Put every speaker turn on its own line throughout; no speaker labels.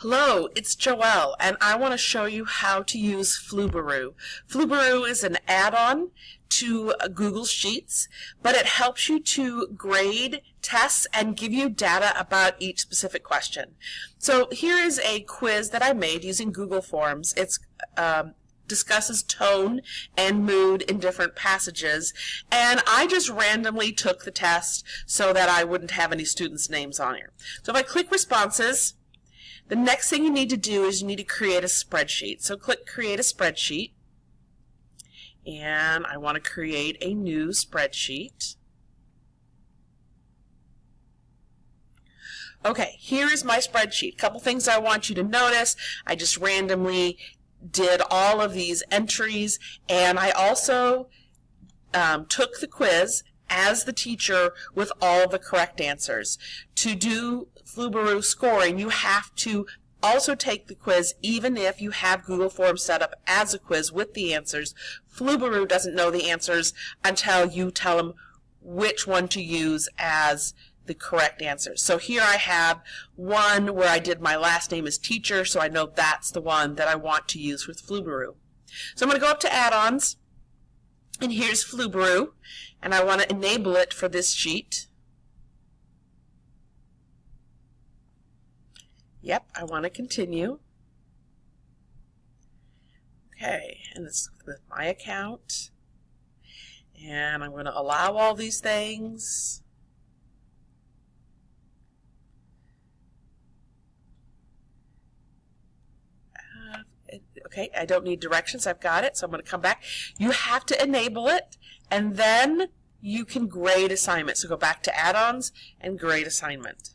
Hello, it's Joelle, and I want to show you how to use Flubaroo. Flubaroo is an add-on to Google Sheets, but it helps you to grade tests and give you data about each specific question. So here is a quiz that I made using Google Forms. It discusses tone and mood in different passages, and I just randomly took the test so that I wouldn't have any students' names on here. So if I click Responses, the next thing you need to do is you need to create a spreadsheet. So click Create a Spreadsheet, and I want to create a new spreadsheet. Okay, here is my spreadsheet. A couple things I want you to notice. I just randomly did all of these entries, and I also took the quiz as the teacher with all the correct answers. To do Flubaroo scoring, you have to also take the quiz even if you have Google Forms set up as a quiz with the answers. Flubaroo doesn't know the answers until you tell them which one to use as the correct answers. So here I have one where I did my last name as teacher, so I know that's the one that I want to use with Flubaroo. So I'm going to go up to add-ons, and here's Flubaroo, and I want to enable it for this sheet. Yep, I want to continue. Okay, and it's with my account, and I'm going to allow all these things. Okay, I don't need directions. I've got it, so I'm going to come back. You have to enable it, and then you can grade assignment. So go back to add-ons and grade assignment.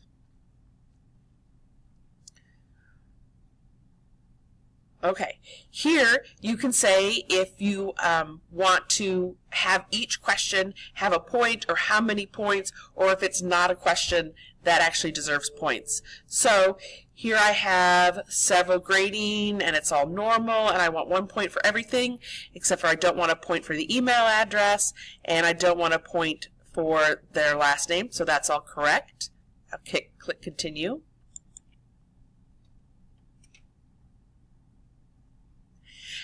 Okay, here you can say if you want to have each question have a point or how many points, or if it's not a question that actually deserves points. So here I have several grading, and it's all normal, and I want 1 point for everything, except for I don't want a point for the email address, and I don't want a point for their last name, so that's all correct. I'll click Continue.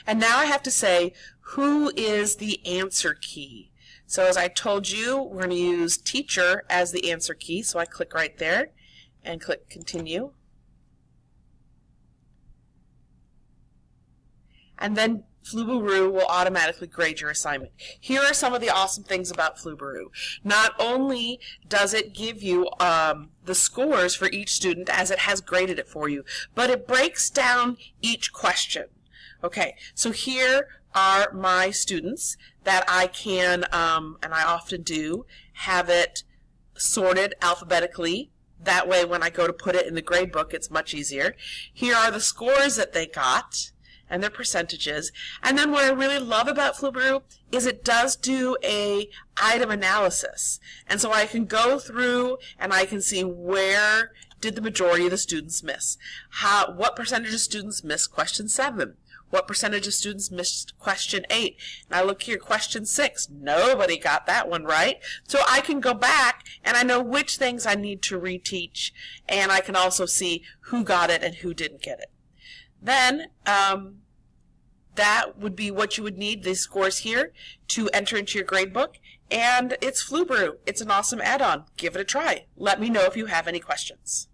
And now I have to say, who is the answer key? So as I told you, we're going to use teacher as the answer key, so I click right there and click Continue. And then Flubaroo will automatically grade your assignment. Here are some of the awesome things about Flubaroo. Not only does it give you the scores for each student as it has graded it for you, but it breaks down each question. Okay, so here are my students that I can, and I often do, have it sorted alphabetically. That way when I go to put it in the grade book, it's much easier. Here are the scores that they got and their percentages. And then what I really love about Flubaroo is it does do a item analysis. And so I can go through and I can see where did the majority of the students miss. What percentage of students missed question 7? What percentage of students missed question 8? And I look here, question 6. Nobody got that one right. So I can go back and I know which things I need to reteach, and I can also see who got it and who didn't get it. Then that would be what you would need, these scores here, to enter into your grade book. And it's Flubaroo. It's an awesome add-on. Give it a try. Let me know if you have any questions.